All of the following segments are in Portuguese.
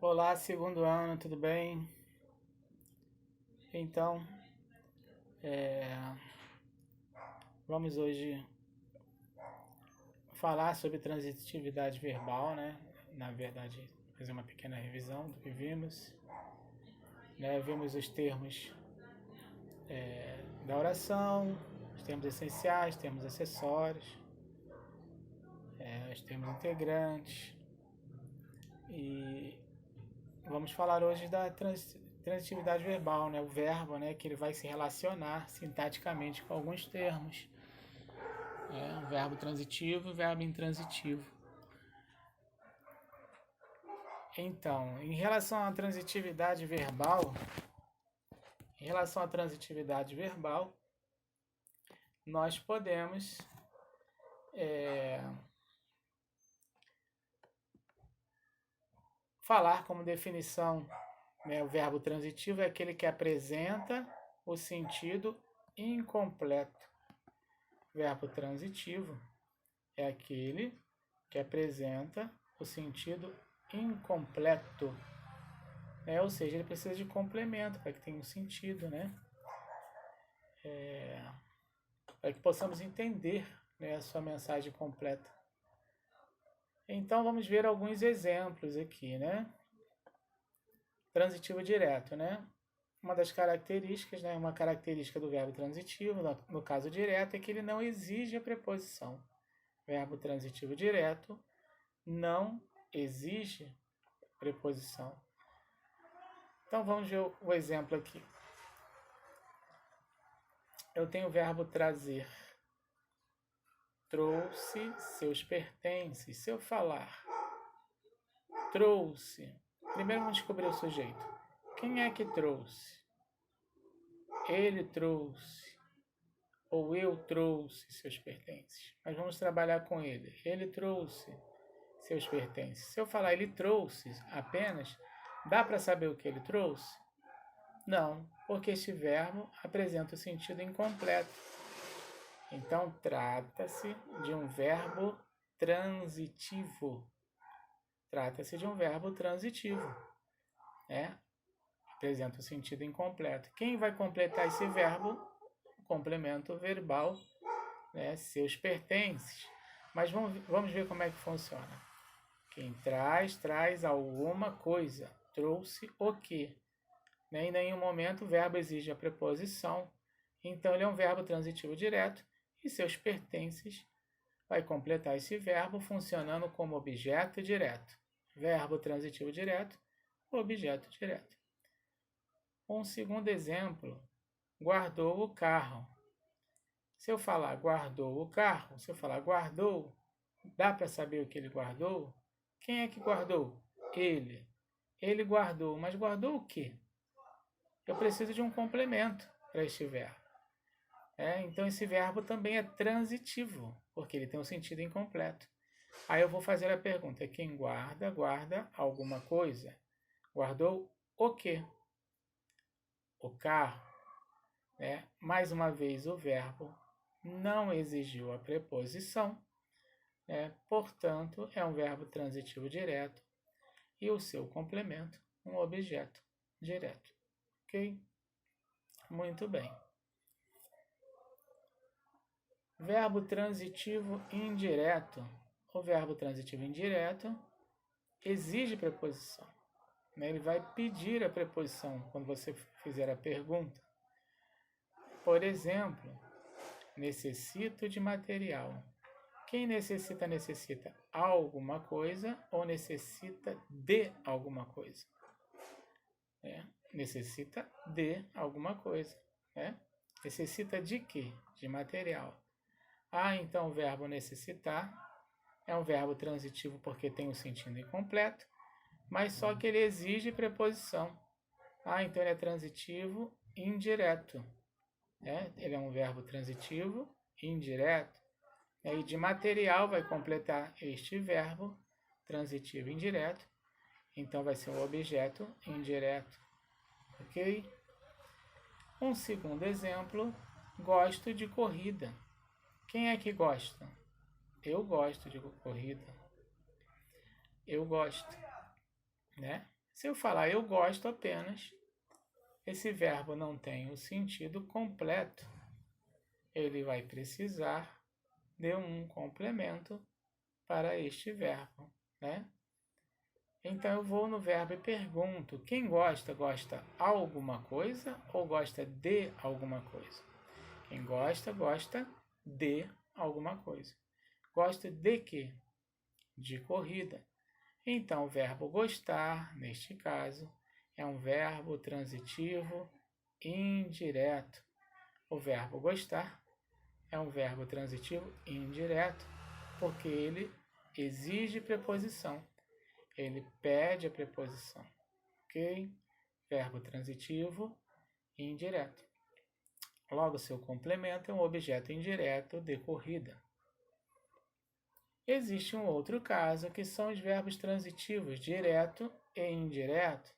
Olá, segundo ano, tudo bem? Então, vamos hoje falar sobre transitividade verbal, né? Na verdade, fazer uma pequena revisão do que vimos. Vimos os termos da oração, os termos essenciais, termos acessórios, os termos integrantes. E vamos falar hoje da transitividade verbal, né? O verbo, né? Que ele vai se relacionar sintaticamente com alguns termos. O verbo transitivo e o verbo intransitivo. Então, em relação à transitividade verbal, nós podemos falar como definição, né, o verbo transitivo é aquele que apresenta o sentido incompleto. O verbo transitivo é aquele que apresenta o sentido incompleto. Ou seja, ele precisa de complemento para que tenha um sentido, né? Para que possamos entender, né, a sua mensagem completa. Então vamos ver alguns exemplos aqui, né? Transitivo direto, né? Uma das características, né, uma característica do verbo transitivo, no caso direto, é que ele não exige a preposição. Verbo transitivo direto não exige preposição. Então vamos ver o exemplo aqui. Eu tenho o verbo trazer. Trouxe seus pertences. Se eu falar trouxe, primeiro vamos descobrir o sujeito. Quem é que trouxe? Ele trouxe. Ou eu trouxe seus pertences. Mas vamos trabalhar com ele. Ele trouxe seus pertences. Se eu falar ele trouxe apenas, dá para saber o que ele trouxe? Não, porque este verbo apresenta o sentido incompleto. Então, trata-se de um verbo transitivo. Trata-se de um verbo transitivo, né? Apresenta o sentido incompleto. Quem vai completar esse verbo? O complemento verbal, né? Seus pertences. Mas vamos ver como é que funciona. Quem traz alguma coisa. Trouxe o quê? Em nenhum momento o verbo exige a preposição. Então, ele é um verbo transitivo direto e seus pertences vai completar esse verbo funcionando como objeto direto. Verbo transitivo direto, objeto direto. Um segundo exemplo, guardou o carro. Se eu falar guardou o carro, se eu falar guardou, dá para saber o que ele guardou? Quem é que guardou? Ele. Ele guardou, mas guardou o quê? Eu preciso de um complemento para este verbo. Então, esse verbo também é transitivo, porque ele tem um sentido incompleto. Aí eu vou fazer a pergunta, quem guarda, guarda alguma coisa. Guardou o quê? O carro. Mais uma vez, o verbo não exigiu a preposição, portanto, é um verbo transitivo direto e o seu complemento, um objeto direto. Ok? Muito bem. Verbo transitivo indireto. O verbo transitivo indireto exige preposição. Ele vai pedir a preposição quando você fizer a pergunta. Por exemplo, necessito de material. Quem necessita alguma coisa ou necessita de alguma coisa? Necessita de alguma coisa. Necessita de quê? De material. Então o verbo necessitar é um verbo transitivo porque tem um sentido incompleto, mas só que ele exige preposição. Então ele é transitivo indireto. Ele é um verbo transitivo indireto. E de material vai completar este verbo transitivo indireto. Então vai ser um objeto indireto. Ok? Um segundo exemplo, gosto de corrida. Quem é que gosta? Eu gosto de corrida. Eu gosto. Se eu falar eu gosto apenas, esse verbo não tem o sentido completo. Ele vai precisar de um complemento para este verbo, né? Então eu vou no verbo e pergunto: quem gosta, gosta alguma coisa ou gosta de alguma coisa? Quem gosta, gosta de alguma coisa. Gosta de quê? De corrida. Então o verbo gostar, neste caso, é um verbo transitivo indireto. O verbo gostar é um verbo transitivo indireto, porque ele exige preposição. Ele pede a preposição, ok? Verbo transitivo indireto. Logo, seu complemento é um objeto indireto de corrida. Existe um outro caso que são os verbos transitivos direto e indireto.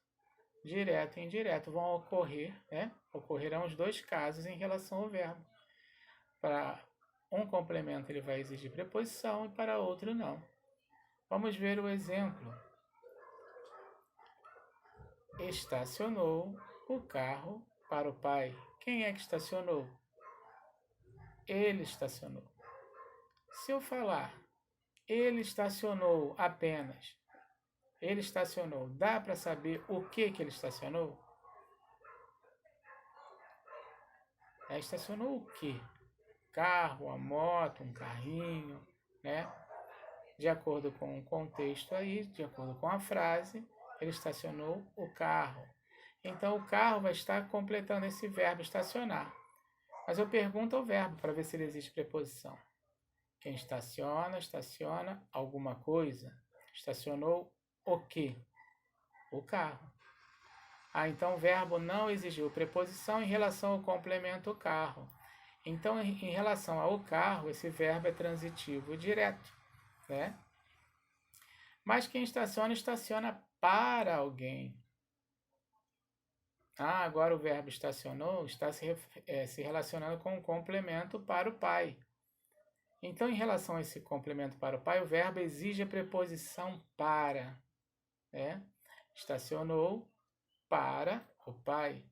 Direto e indireto vão ocorrer, né? Ocorrerão os dois casos em relação ao verbo. Para um complemento ele vai exigir preposição e para outro não. Vamos ver o exemplo. Estacionou o carro para o pai. Quem é que estacionou? Ele estacionou. Se eu falar ele estacionou apenas, ele estacionou, dá para saber o que ele estacionou? Estacionou o quê? Carro, a moto, um carrinho, né? De acordo com o contexto aí, de acordo com a frase, ele estacionou o carro. Então, o carro vai estar completando esse verbo estacionar. Mas eu pergunto ao verbo para ver se ele existe preposição. Quem estaciona, estaciona alguma coisa. Estacionou o quê? O carro. Então o verbo não exigiu preposição em relação ao complemento carro. Então, em relação ao carro, esse verbo é transitivo direto, né? Mas quem estaciona, estaciona para alguém. Agora o verbo estacionou está se relacionando com o complemento para o pai. Então, em relação a esse complemento para o pai, o verbo exige a preposição para, né? Estacionou para o pai.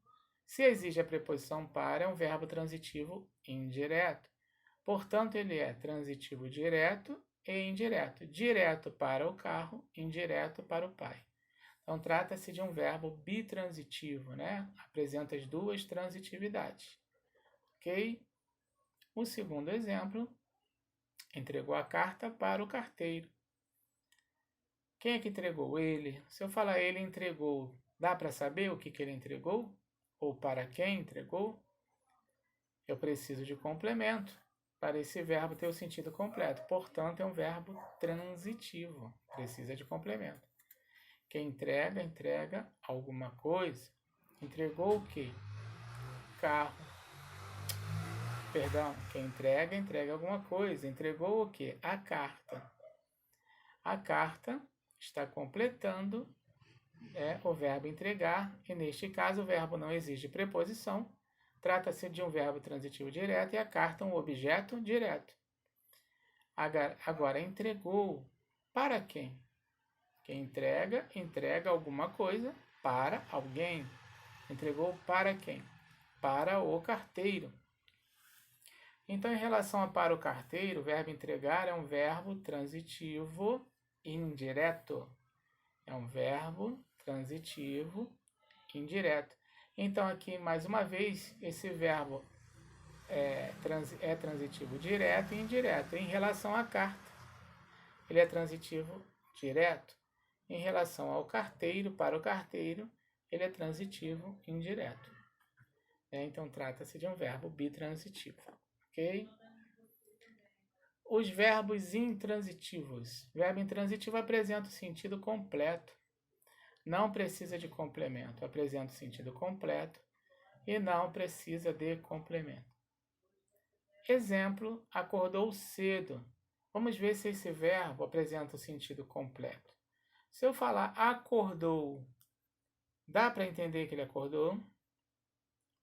Se exige a preposição para, é um verbo transitivo indireto. Portanto, ele é transitivo direto e indireto. Direto para o carro, indireto para o pai. Então, trata-se de um verbo bitransitivo, né? Apresenta as duas transitividades. Ok? O segundo exemplo, entregou a carta para o carteiro. Quem é que entregou? Ele. Se eu falar ele entregou, dá para saber o que ele entregou? Ou para quem entregou? Eu preciso de complemento para esse verbo ter o sentido completo. Portanto, é um verbo transitivo. Precisa de complemento. Quem entrega, entrega alguma coisa. Entregou o quê? Carro. Perdão, quem entrega, entrega alguma coisa. Entregou o quê? A carta. A carta está completando o verbo entregar, e neste caso o verbo não exige preposição. Trata-se de um verbo transitivo direto e a carta um objeto direto. Agora, entregou para quem? Quem entrega, entrega alguma coisa para alguém. Entregou para quem? Para o carteiro. Então, em relação a para o carteiro, o verbo entregar é um verbo transitivo indireto. É um verbo transitivo indireto. Então, aqui, mais uma vez, esse verbo é transitivo direto e indireto. Em relação à carta, ele é transitivo direto. Em relação ao carteiro, para o carteiro, ele é transitivo indireto. Então, trata-se de um verbo bitransitivo. Ok? Os verbos intransitivos. O verbo intransitivo apresenta o sentido completo. Não precisa de complemento. Apresenta o sentido completo e não precisa de complemento. Exemplo, acordou cedo. Vamos ver se esse verbo apresenta o sentido completo. Se eu falar acordou, dá para entender que ele acordou?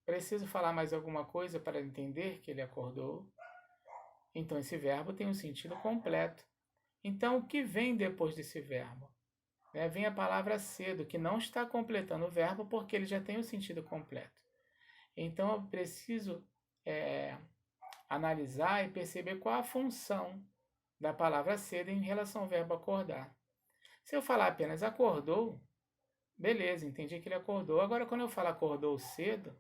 Preciso falar mais alguma coisa para entender que ele acordou? Então, esse verbo tem um sentido completo. Então, o que vem depois desse verbo? né, vem a palavra cedo, que não está completando o verbo porque ele já tem o sentido completo. Então eu preciso analisar e perceber qual a função da palavra cedo em relação ao verbo acordar. Se eu falar apenas acordou, beleza, entendi que ele acordou. Agora, quando eu falo acordou cedo,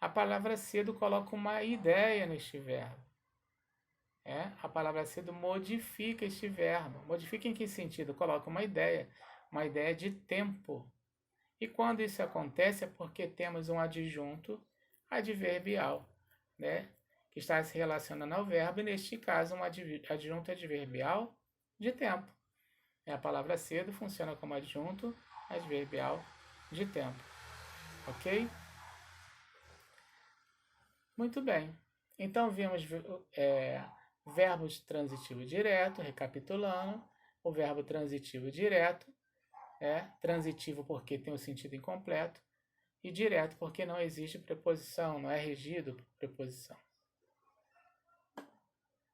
a palavra cedo coloca uma ideia neste verbo. A palavra cedo modifica este verbo. Modifica em que sentido? Coloca uma ideia de tempo. E quando isso acontece é porque temos um adjunto adverbial, né? Que está se relacionando ao verbo, e neste caso um adjunto adverbial de tempo. A palavra cedo funciona como adjunto adverbial de tempo. Ok? Muito bem. Então vimos verbos transitivo direto, recapitulando. O verbo transitivo direto, transitivo porque tem o sentido incompleto, e direto porque não existe preposição, não é regido por preposição.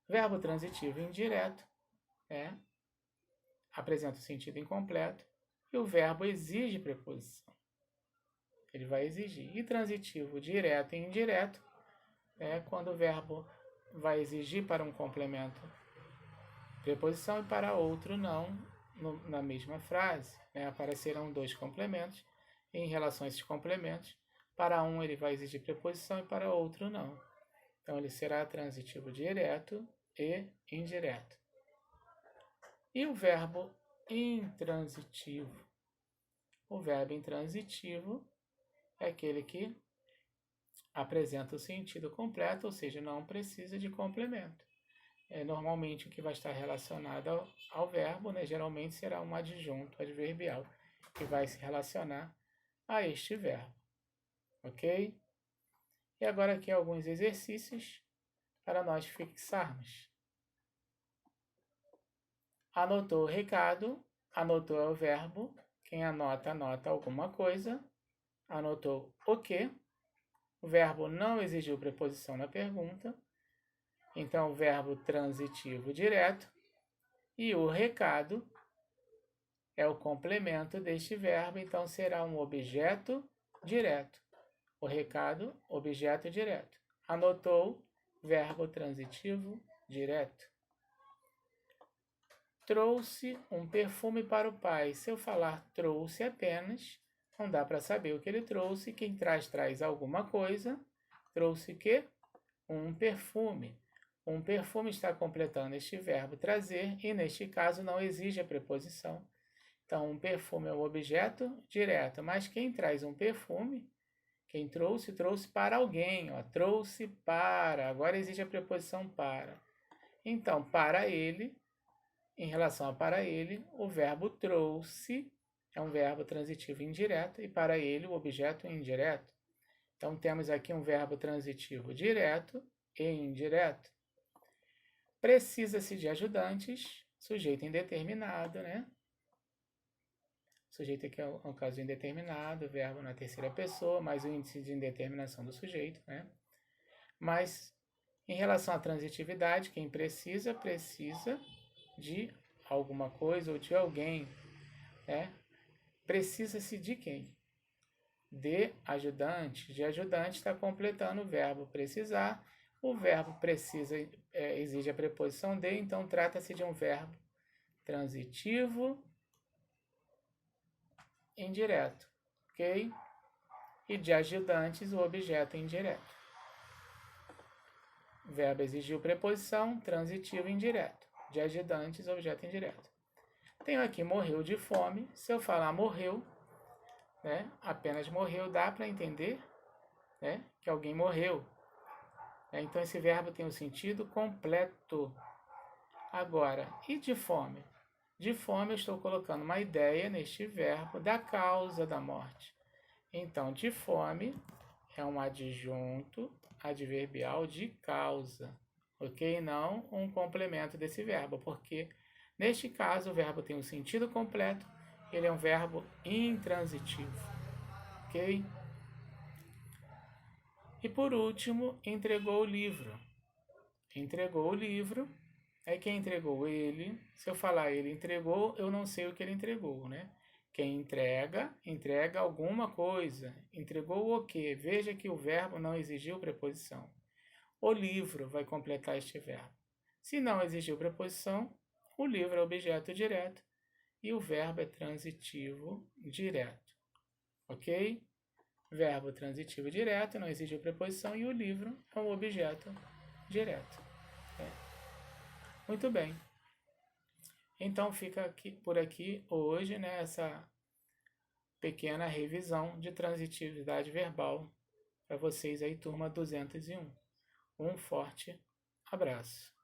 Verbo transitivo indireto apresenta o sentido incompleto e o verbo exige preposição. Ele vai exigir. E transitivo direto e indireto quando o verbo vai exigir para um complemento preposição e para outro não, na mesma frase. Aparecerão dois complementos e em relação a esses complementos, para um ele vai exigir preposição e para outro não. Então ele será transitivo direto e indireto. E o verbo intransitivo? O verbo intransitivo é aquele que apresenta o sentido completo, ou seja, não precisa de complemento. Normalmente o que vai estar relacionado ao verbo, geralmente será um adjunto adverbial, que vai se relacionar a este verbo. Ok? E agora aqui alguns exercícios para nós fixarmos. Anotou o recado, anotou é o verbo, quem anota, anota alguma coisa, anotou o quê? O verbo não exigiu preposição na pergunta, então o verbo transitivo direto, e o recado é o complemento deste verbo, então será um objeto direto. O recado, objeto direto. Anotou, verbo transitivo direto. Trouxe um perfume para o pai. Se eu falar trouxe apenas, não dá para saber o que ele trouxe. Quem traz alguma coisa. Trouxe o quê? Um perfume. Um perfume está completando este verbo trazer e neste caso não exige a preposição. Então, um perfume é o objeto direto, mas quem traz um perfume, quem trouxe para alguém, trouxe para, agora exige a preposição para. Então, para ele, em relação a para ele, o verbo trouxe é um verbo transitivo indireto e para ele o objeto indireto. Então, temos aqui um verbo transitivo direto e indireto. Precisa-se de ajudantes, sujeito indeterminado, Sujeito aqui é um caso indeterminado, verbo na terceira pessoa, mais o índice de indeterminação do sujeito, Mas, em relação à transitividade, quem precisa de alguma coisa ou de alguém, Precisa-se de quem? De ajudante. De ajudante está completando o verbo precisar. O verbo precisa exige a preposição de, então trata-se de um verbo transitivo indireto, ok? E de ajudantes, o objeto indireto. O verbo exigiu preposição, transitivo indireto. De ajudantes, objeto indireto. Tenho aqui morreu de fome. Se eu falar morreu, apenas morreu, dá para entender que alguém morreu. Então esse verbo tem o sentido completo. Agora, e de fome? De fome eu estou colocando uma ideia neste verbo da causa da morte. Então, de fome é um adjunto adverbial de causa, ok? Não um complemento desse verbo, porque neste caso o verbo tem um sentido completo, ele é um verbo intransitivo, ok? E por último, entregou o livro. Entregou o livro. Quem entregou ele, se eu falar ele entregou, eu não sei o que ele entregou, Quem entrega, entrega alguma coisa. Entregou o quê? Veja que o verbo não exigiu preposição. O livro vai completar este verbo. Se não exigiu preposição, o livro é objeto direto e o verbo é transitivo direto. Ok? Verbo transitivo direto, não exigiu preposição, e o livro é um objeto direto. Muito bem. Então fica aqui, por aqui hoje, né, essa pequena revisão de transitividade verbal para vocês aí, turma 201. Um forte abraço.